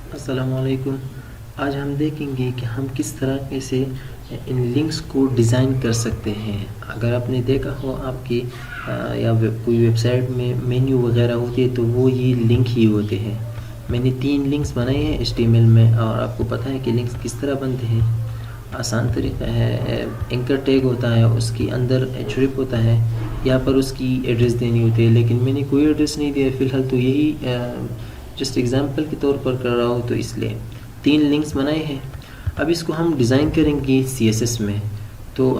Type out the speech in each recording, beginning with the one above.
अस्सलामुअलैकुम। आज हम देखेंगे कि हम किस तरह से इन लिंक्स को डिज़ाइन कर सकते हैं। अगर आपने देखा हो आपकी या कोई वेबसाइट में मेन्यू वगैरह होती है तो वो ये लिंक ही होते हैं। मैंने 3 लिंक्स बनाए हैं HTML में और आपको पता है कि लिंक्स किस तरह बनते हैं। आसान तरीका है, एंकर टैग होता है, उसके अंदर href होता है, यहाँ पर उसकी एड्रेस देनी होती है, लेकिन मैंने कोई एड्रेस नहीं दिया फ़िलहाल, तो यही जस्ट एग्जांपल के तौर पर कर रहा हूँ, तो इसलिए 3 लिंक्स बनाए हैं। अब इसको हम डिज़ाइन करेंगे CSS में। तो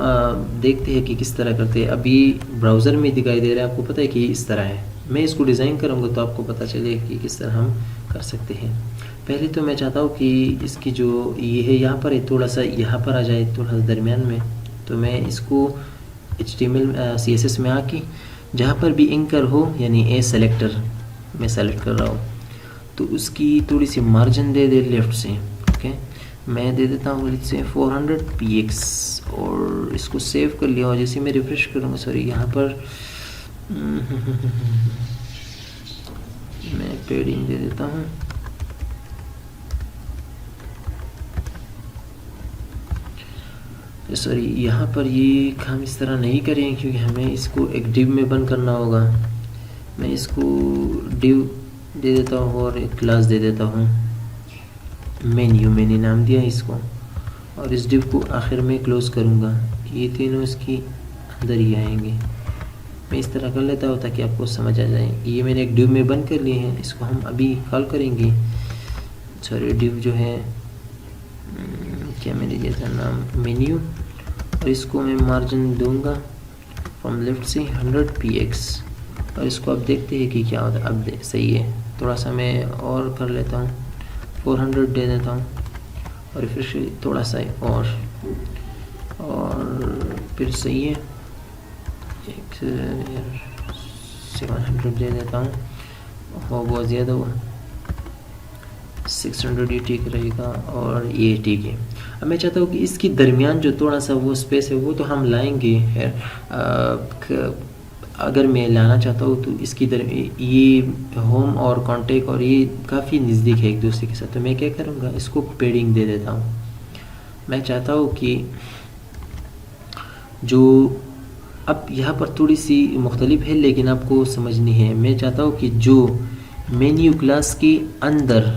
देखते हैं कि किस तरह करते हैं। अभी ब्राउज़र में दिखाई दे रहा है, आपको पता है कि इस तरह है। मैं इसको डिज़ाइन करूँगा तो आपको पता चलेगा कि किस तरह हम कर सकते हैं। पहले तो मैं चाहता हूँ कि इसकी जो ये है यहाँ पर है, थोड़ा सा यहाँ पर आ जाए, थोड़ा सा दरमियान में। तो मैं इसको HTML CSS में आके जहाँ पर भी एंकर हो, यानी ए सेलेक्टर मैं सेलेक्ट कर रहा हूँ, तो उसकी थोड़ी सी मार्जिन दे दे लेफ़्ट से। ओके, मैं दे देता हूँ से 400 px और इसको सेव कर लिया। और जैसे मैं रिफ्रेश करूँगा, सॉरी यहाँ पर मैं पेडिंग दे देता हूँ। सॉरी, यहाँ पर ये हम इस तरह नहीं करेंगे क्योंकि हमें इसको एक डिव में बंद करना होगा। मैं इसको डिव दे देता हूँ और एक क्लास दे देता हूँ मेन्यू, मैंने नाम दिया इसको, और इस डिव को आखिर में क्लोज़ करूँगा। ये तीनों इसकी अंदर ही आएंगे। मैं इस तरह कर लेता हूँ ताकि आपको समझ आ जाए। ये मैंने एक डिव में बंद कर लिए हैं, इसको हम अभी कॉल करेंगे। सॉरी, डिव जो है क्या मैंने दिया था नाम, मेन्यू, और इसको मैं मार्जिन दूंगा फ्रॉम लेफ्ट से 100 px और इसको अब देखते हैं कि क्या होता है। अब सही है, थोड़ा सा मैं और कर लेता हूँ, 400 दे देता हूँ और फिर थोड़ा सा और फिर सही है, एक 700 दे देता हूँ। हो बहुत ज़्यादा हुआ, 600 ये ठीक रहेगा और ये ठीक है। अब मैं चाहता हूँ कि इसकी दरमियान जो थोड़ा सा वो स्पेस है वो तो हम लाएंगे है। अगर मैं लाना चाहता हूँ तो इसकी ये होम और कॉन्टेक्ट और ये काफ़ी नज़दीक है एक दूसरे के साथ, तो मैं क्या करूँगा, इसको पेडिंग दे देता हूँ। मैं चाहता हूँ कि जो अब यहाँ पर थोड़ी सी मुख्तलिफ है लेकिन आपको समझनी है। मैं चाहता हूँ कि जो मेन्यू क्लास के अंदर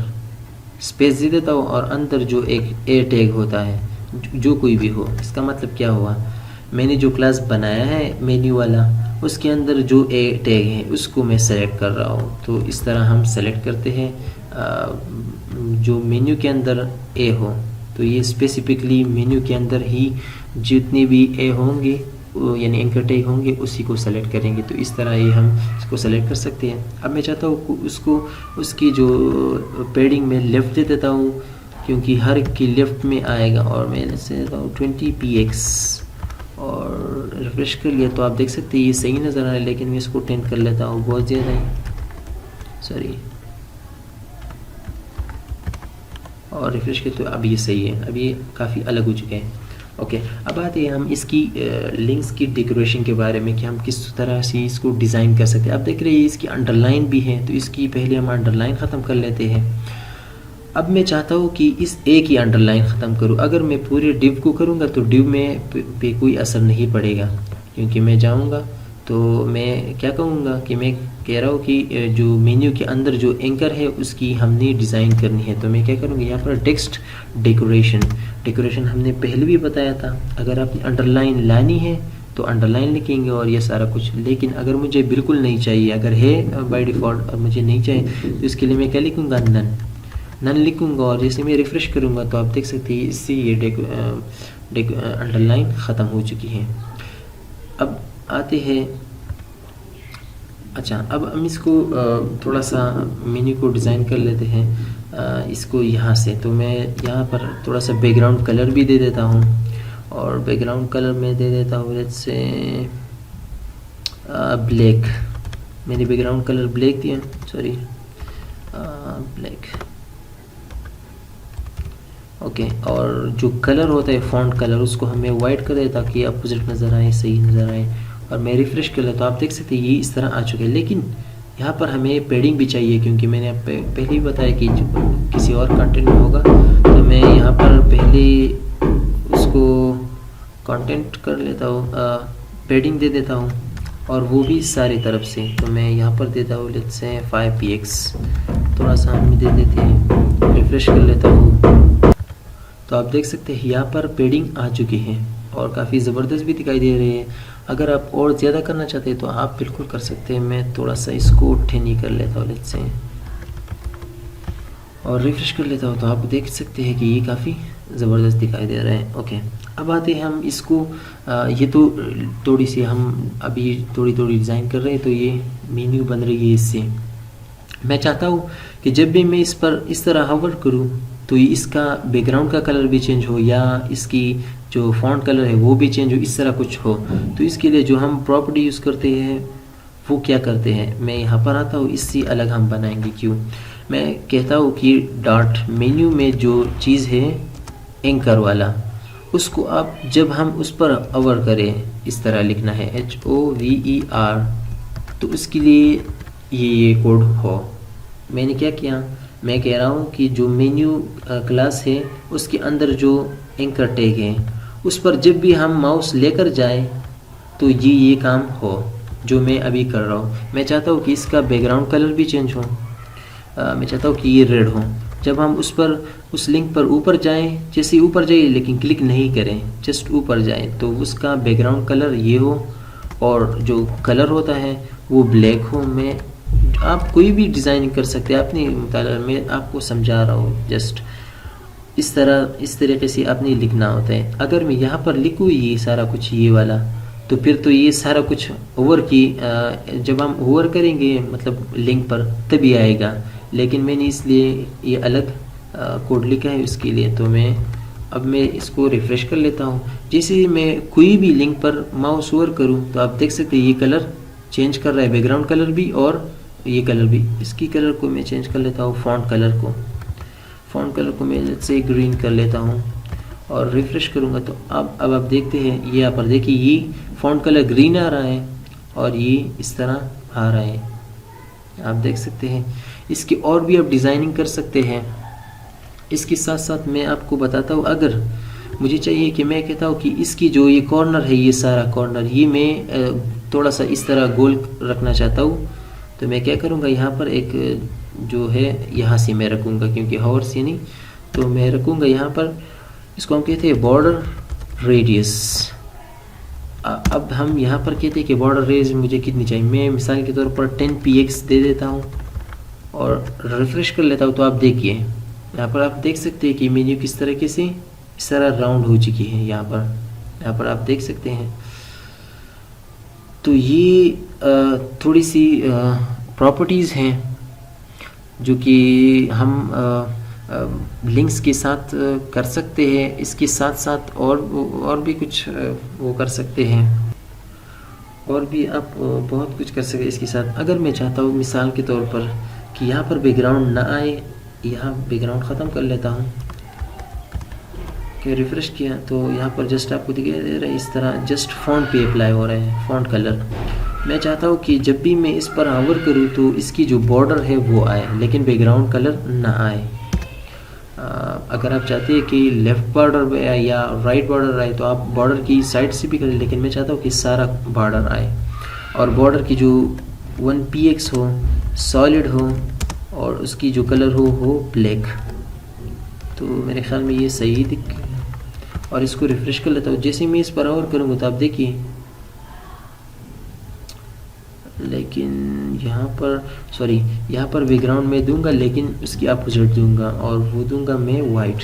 स्पेस दे देता हूँ और अंदर जो एक ए टैग होता है, जो कोई भी हो। इसका मतलब क्या हुआ, मैंने जो क्लास बनाया है मेन्यू वाला, उसके अंदर जो ए टैग है उसको मैं सेलेक्ट कर रहा हूँ। तो इस तरह हम सेलेक्ट करते हैं जो मेन्यू के अंदर ए हो, तो ये स्पेसिफिकली मेन्यू के अंदर ही जितने भी ए होंगे यानी एंकर टैग होंगे उसी को सेलेक्ट करेंगे। तो इस तरह ये हम इसको सेलेक्ट कर सकते हैं। अब मैं चाहता हूँ उसको उसकी जो पेडिंग में लेफ़्ट दे देता हूँ क्योंकि हर एक की लेफ़्ट में आएगा, और मैं से देता हूँ 20 px और रिफ्रेश कर लिया तो आप देख सकते हैं ये सही नज़र आ रहा है, लेकिन मैं इसको 10 कर लेता हूँ, बहुत ज़्यादा है, सॉरी, और रिफ्रेश किया तो अब ये सही है। अब ये काफ़ी अलग हो चुके हैं। ओके, अब आते हैं हम इसकी लिंक्स की डेकोरेशन के बारे में कि हम किस तरह से इसको डिज़ाइन कर सकते हैं। आप देख रहे हैं इसकी अंडरलाइन भी है, तो इसकी पहले हम अंडरलाइन ख़त्म कर लेते हैं। अब मैं चाहता हूँ कि इस ए की अंडरलाइन ख़त्म करूँ। अगर मैं पूरे डिव को करूँगा तो डिव में पे कोई असर नहीं पड़ेगा, क्योंकि मैं जाऊँगा तो मैं क्या कहूँगा कि मैं कह रहा हूँ कि जो मेन्यू के अंदर जो एंकर है उसकी हमने डिज़ाइन करनी है। तो मैं क्या करूँगा, यहाँ पर टेक्स्ट डेकोरेशन हमने पहले भी बताया था। अगर आप अंडरलाइन लानी है तो अंडरलाइन लिखेंगे और ये सारा कुछ, लेकिन अगर मुझे बिल्कुल नहीं चाहिए, अगर है बाय डिफ़ॉल्ट और मुझे नहीं चाहिए, तो इसके लिए मैं क्या लिखूँगा, नन लिखूँगा। और जैसे मैं रिफ़्रेश करूँगा तो आप देख सकते हैं इससे ये अंडरलाइन ख़त्म हो चुकी है। अब आते हैं, अच्छा, अब हम इसको थोड़ा सा मेन्यू को डिज़ाइन कर लेते हैं इसको यहाँ से। तो मैं यहाँ पर थोड़ा सा बैकग्राउंड कलर भी दे देता हूँ, और बैकग्राउंड कलर में दे देता हूँ लेट्स से ब्लैक। मैंने बैकग्राउंड कलर ब्लैक दिया, सॉरी ब्लैक, ओके। और जो कलर होता है फ़ॉन्ट कलर, उसको हमें वाइट कर दें ताकि अपोजिट नज़र आए, सही नज़र आए। और मैं रिफ़्रेश कर लेता तो आप देख सकते हैं ये इस तरह आ चुके हैं। लेकिन यहाँ पर हमें पैडिंग भी चाहिए, क्योंकि मैंने आप पहले ही बताया कि किसी और कंटेंट में होगा। तो मैं यहाँ पर पहले उसको कंटेंट कर लेता हूँ, पैडिंग दे देता हूँ, और वो भी सारी तरफ से। तो मैं यहाँ पर देता हूँ लेट्स से 5px, थोड़ा सा हम दे देते हैं, रिफ्रेश कर लेता हूँ। तो आप देख सकते हैं यहाँ पर पैडिंग आ चुकी है और काफ़ी ज़बरदस्त भी दिखाई दे रही है। अगर आप और ज़्यादा करना चाहते हैं तो आप बिल्कुल कर सकते हैं। मैं थोड़ा सा इसको 10 ही कर लेता हूँ लेट्स से, और रिफ्रेश कर लेता हूँ। तो आप देख सकते हैं कि ये काफ़ी ज़बरदस्त दिखाई दे रहा है। ओके, अब आते हैं हम इसको, ये तो थोड़ी सी हम अभी थोड़ी डिज़ाइन कर रहे हैं, तो ये मेन्यू बन रही है इससे। मैं चाहता हूँ कि जब भी मैं इस पर इस तरह हवर करूँ तो ये इसका बैकग्राउंड का कलर भी चेंज हो, या इसकी जो फॉन्ट कलर है वो भी चेंज हो, इस तरह कुछ हो। तो इसके लिए जो हम प्रॉपर्टी यूज़ करते हैं वो क्या करते हैं, मैं यहाँ पर आता हूँ, इससे अलग हम बनाएंगे। क्यों, मैं कहता हूँ कि डॉट मेन्यू में जो चीज़ है एंकर वाला, उसको आप जब हम उस पर अवर करें, इस तरह लिखना है HOVER, तो उसके लिए ये कोड हो। मैंने क्या किया, मैं कह रहा हूँ कि जो मेन्यू क्लास है उसके अंदर जो एंकर टैग है उस पर जब भी हम माउस लेकर जाएं तो ये काम हो, जो मैं अभी कर रहा हूँ। मैं चाहता हूँ कि इसका बैकग्राउंड कलर भी चेंज हो, मैं चाहता हूँ कि ये रेड हो। जब हम उस लिंक पर ऊपर जाएं, जैसे ऊपर जाइए लेकिन क्लिक नहीं करें, जस्ट ऊपर जाएं, तो उसका बैकग्राउंड कलर ये हो और जो कलर होता है वो ब्लैक हो। मैं आप कोई भी डिज़ाइनिंग कर सकते हैं अपने मुताबिक, मैं आपको समझा रहा हूँ जस्ट इस तरीके से आपने लिखना होता है। अगर मैं यहाँ पर लिखूँ ये सारा कुछ ये वाला, तो फिर तो ये सारा कुछ ओवर की जब हम ओवर करेंगे मतलब लिंक पर तभी आएगा, लेकिन मैंने इसलिए ये अलग कोड लिखा है उसके लिए। तो मैं इसको रिफ़्रेश कर लेता हूँ। जैसे ही मैं कोई भी लिंक पर माउस ओवर करूँ तो आप देख सकते हैं ये कलर चेंज कर रहा है, बैकग्राउंड कलर भी और ये कलर भी। इसकी कलर को मैं चेंज कर लेता हूँ, फ़ॉन्ट कलर को मैं लेट्स से ग्रीन कर लेता हूँ और रिफ़्रेश करूँगा। तो अब आप देखते हैं, ये यहाँ पर देखिए ये फ़ॉन्ट कलर ग्रीन आ रहा है और ये इस तरह आ रहा है, आप देख सकते हैं। इसकी और भी आप डिज़ाइनिंग कर सकते हैं। इसके साथ साथ मैं आपको बताता हूँ, अगर मुझे चाहिए कि मैं कहता हूँ कि इसकी जो ये कॉर्नर है, ये सारा कॉर्नर ये मैं थोड़ा सा इस तरह गोल रखना चाहता हूँ, तो मैं क्या करूँगा, यहाँ पर एक जो है यहाँ से मैं रखूँगा, क्योंकि हॉवर से नहीं, तो मैं रखूँगा यहाँ पर, इसको हम कहते हैं बॉर्डर रेडियस। अब हम यहाँ पर कहते हैं कि बॉर्डर रेडियस मुझे कितनी चाहिए। मैं मिसाल के तौर पर 10px दे देता हूँ और रिफ्रेश कर लेता हूँ। तो आप देखिए यहाँ पर आप देख सकते हैं कि मेन्यू किस तरीके से इस तरह राउंड हो चुकी है। यहाँ पर आप देख सकते हैं। तो ये थोड़ी सी प्रॉपर्टीज़ हैं जो कि हम लिंक्स के साथ कर सकते हैं। इसके साथ साथ और भी कुछ वो कर सकते हैं, और भी आप बहुत कुछ कर सकते हैं इसके साथ। अगर मैं चाहता हूँ मिसाल के तौर पर कि यहाँ पर बैकग्राउंड ना आए, यहाँ बैकग्राउंड ख़त्म कर लेता हूँ कि रिफ़्रेश किया तो यहाँ पर जस्ट आपको दिखाई दे रहा है इस तरह, जस्ट फ़ॉन्ट पे अप्लाई हो रहा है फ़ॉन्ट कलर। मैं चाहता हूँ कि जब भी मैं इस पर हावर करूँ तो इसकी जो बॉर्डर है वो आए, लेकिन बैकग्राउंड कलर ना आए। अगर आप चाहते हैं कि लेफ़्ट बॉर्डर या राइट बॉर्डर आए तो आप बॉर्डर की साइड से भी करें, लेकिन मैं चाहता हूँ कि सारा बॉर्डर आए और बॉर्डर की जो 1px हो, सॉलिड हो और उसकी जो कलर हो ब्लैक। तो मेरे ख्याल में ये सही दिख, और इसको रिफ़्रेश कर लेता हूँ। जैसे मैं इस पर और करूँगा तो आप देखिए, लेकिन यहाँ पर बैकग्राउंड में दूंगा, लेकिन उसकी अपोजिट दूंगा और वो दूंगा मैं वाइट,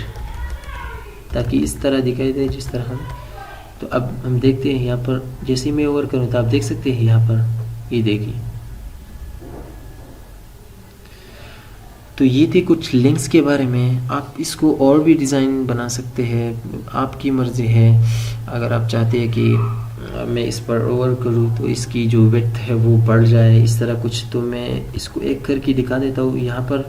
ताकि इस तरह दिखाई दे जिस तरह हम। तो अब हम देखते हैं यहाँ पर जैसे मैं ओवर करूँ तो आप देख सकते हैं यहाँ पर ये देखिए। तो ये थे कुछ लिंक्स के बारे में। आप इसको और भी डिज़ाइन बना सकते हैं, आपकी मर्ज़ी है। अगर आप चाहते हैं कि मैं इस पर ओवर करूँ तो इसकी जो विड्थ है वो बढ़ जाए इस तरह कुछ, तो मैं इसको एक करके दिखा देता हूँ। यहाँ पर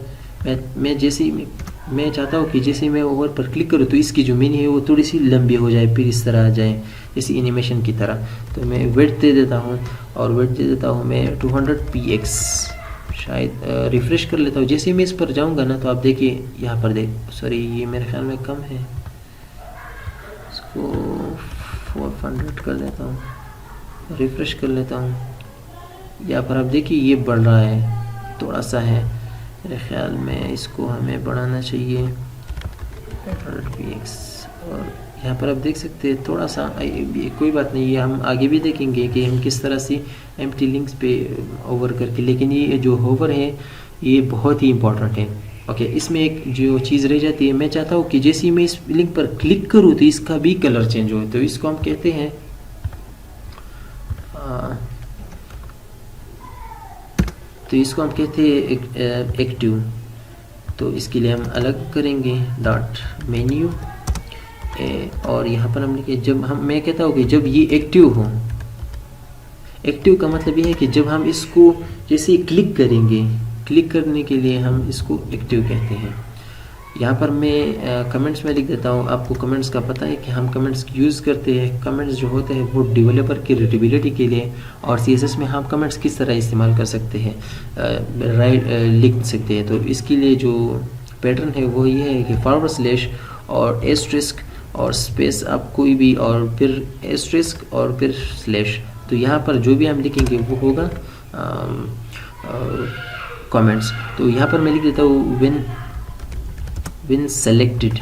मैं चाहता हूँ कि जैसे मैं ओवर पर क्लिक करूँ तो इसकी जो मेन्यू है वो थोड़ी सी लंबी हो जाए, फिर इस तरह आ जाए जैसे एनिमेशन की तरह। तो मैं विड्थ दे देता हूँ और विड्थ दे देता हूँ मैं 200px। शायद रिफ़्रेश कर लेता हूँ। जैसे मैं इस पर जाऊँगा ना तो आप देखिए यहाँ पर सॉरी ये मेरे ख्याल में कम है, इसको 400 कर देता हूँ, रिफ़्रेश कर लेता हूँ। यहाँ पर आप देखिए ये बढ़ रहा है, थोड़ा सा है मेरे ख्याल में, इसको हमें बढ़ाना चाहिए RTX। और यहाँ पर आप देख सकते हैं थोड़ा सा, कोई बात नहीं, ये हम आगे भी देखेंगे कि हम किस तरह से एम्प्टी लिंक्स पे ओवर करके, लेकिन ये जो होवर है ये बहुत ही इम्पोर्टेंट है। ओके, इसमें एक जो चीज़ रह जाती है, मैं चाहता हूँ कि जैसे मैं इस लिंक पर क्लिक करूँ तो इसका भी कलर चेंज हो, तो इसको हम कहते हैं एक्टिव। तो इसके लिए हम अलग करेंगे डॉट मेन्यू और यहाँ पर हम लिखे मैं कहता हूँ कि जब ये एक्टिव हो, एक्टिव का मतलब ये है कि जब हम इसको जैसे क्लिक करेंगे, क्लिक करने के लिए हम इसको एक्टिव कहते हैं। यहाँ पर मैं कमेंट्स में लिख देता हूँ, आपको कमेंट्स का पता है कि हम कमेंट्स यूज़ करते हैं। कमेंट्स जो होते हैं वो डेवलपर की रीडेबिलिटी के लिए, और CSS में हम कमेंट्स किस तरह इस्तेमाल कर सकते हैं, लिख सकते हैं। तो इसके लिए जो पैटर्न है वो ये है कि फॉरवर्ड / और एस्ट्रिस्क और स्पेस आप कोई भी, और फिर एस्ट्रिस्क और फिर स्लैश। तो यहाँ पर जो भी हम लिखेंगे वो होगा कमेंट्स। तो यहाँ पर मैं लिख देता हूँ when selected,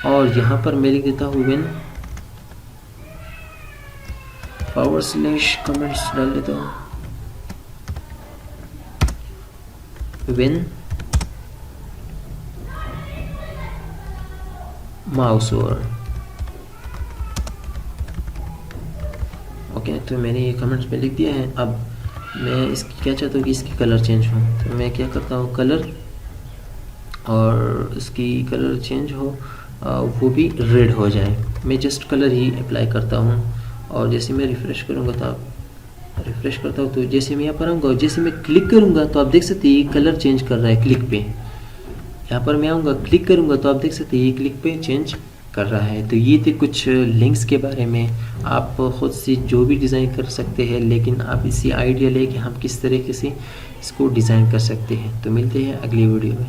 और यहाँ पर मैं लिख देता हूँ when / कमेंट्स डाल देता हूँ, when माउस ओवर। ओके, तो मैंने ये कमेंट्स में लिख दिया है। अब मैं इसकी क्या चाहता हूँ कि इसकी कलर चेंज हो, तो मैं क्या करता हूँ कलर, और इसकी कलर चेंज हो, वो भी रेड हो जाए। मैं जस्ट कलर ही अप्लाई करता हूँ, और जैसे मैं रिफ़्रेश करूँगा तो आप रिफ़्रेश करता हूँ तो जैसे मैं यहाँ पर आऊँगा, जैसे मैं क्लिक करूँगा तो आप देख सकते हैं ये कलर चेंज कर रहा है क्लिक पे। यहाँ पर मैं आऊँगा, क्लिक करूँगा तो आप देख सकते हैं ये क्लिक पे चेंज कर रहा है। तो ये थे कुछ लिंक्स के बारे में, आप खुद से जो भी डिज़ाइन कर सकते हैं, लेकिन आप इसी आइडिया ले कि हम किस तरीके से इसको डिज़ाइन कर सकते हैं। तो मिलते हैं अगली वीडियो में।